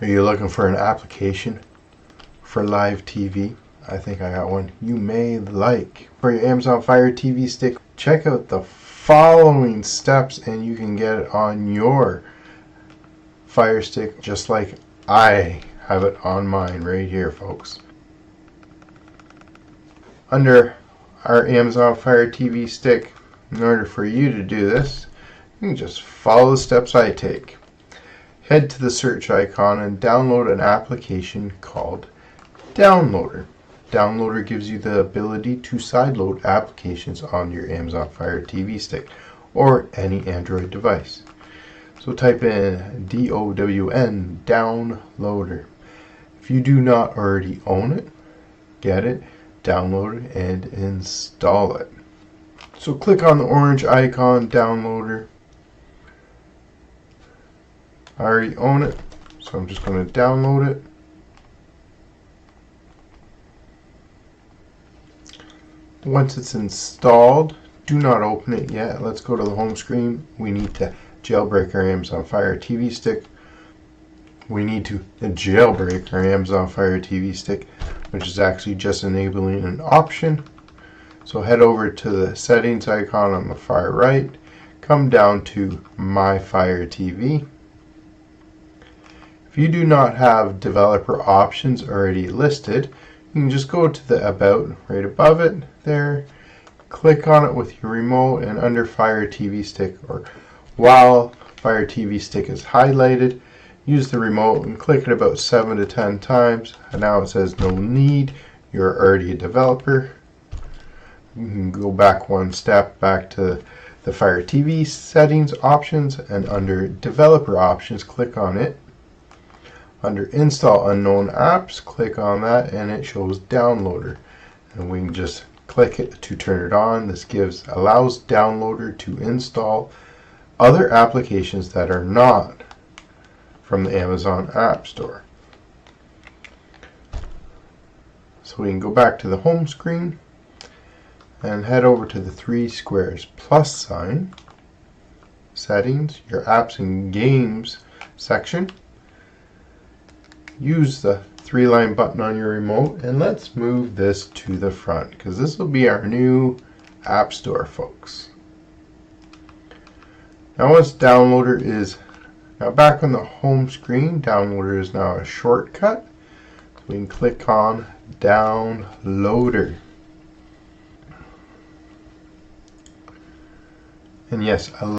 Are you looking for an application for live TV? I think I got one you may like. For your Amazon Fire TV stick, check out the following steps and you can get it on your Fire Stick just like I have it on mine right here, folks. Under our Amazon Fire TV stick, in order for you to do this, you can just follow the steps I take. Head to the search icon and download an application called Downloader. Downloader gives you the ability to sideload applications on your Amazon Fire TV stick or any Android device. So type in DOWN, Downloader. If you do not already own it, get it, download it, and install it. So click on the orange icon, Downloader. I already own it, so I'm just going to download it. Once it's installed, do not open it yet. Let's go to the home screen. We need to jailbreak our Amazon Fire TV stick. We need to jailbreak our Amazon Fire TV stick, which is actually just enabling an option. So head over to the settings icon on the far right. Come down to My Fire TV. If you do not have developer options already listed, you can just go to the About right above it there, click on it with your remote, and under Fire TV Stick, or while Fire TV Stick is highlighted, use the remote and click it about 7 to 10 times. And now it says no need, you're already a developer. You can go back one step back to the Fire TV settings options, and under developer options, click on it. Under Install Unknown Apps, click on that and it shows Downloader. And we can just click it to turn it on. This allows Downloader to install other applications that are not from the Amazon App Store. So we can go back to the home screen and head over to the 3 squares plus sign, settings, your apps and games section. Use the 3-line button on your remote, and let's move this to the front because this will be our new App Store, folks. Now once Downloader is now back on the home screen, Downloader is now a shortcut. So we can click on Downloader. And yes,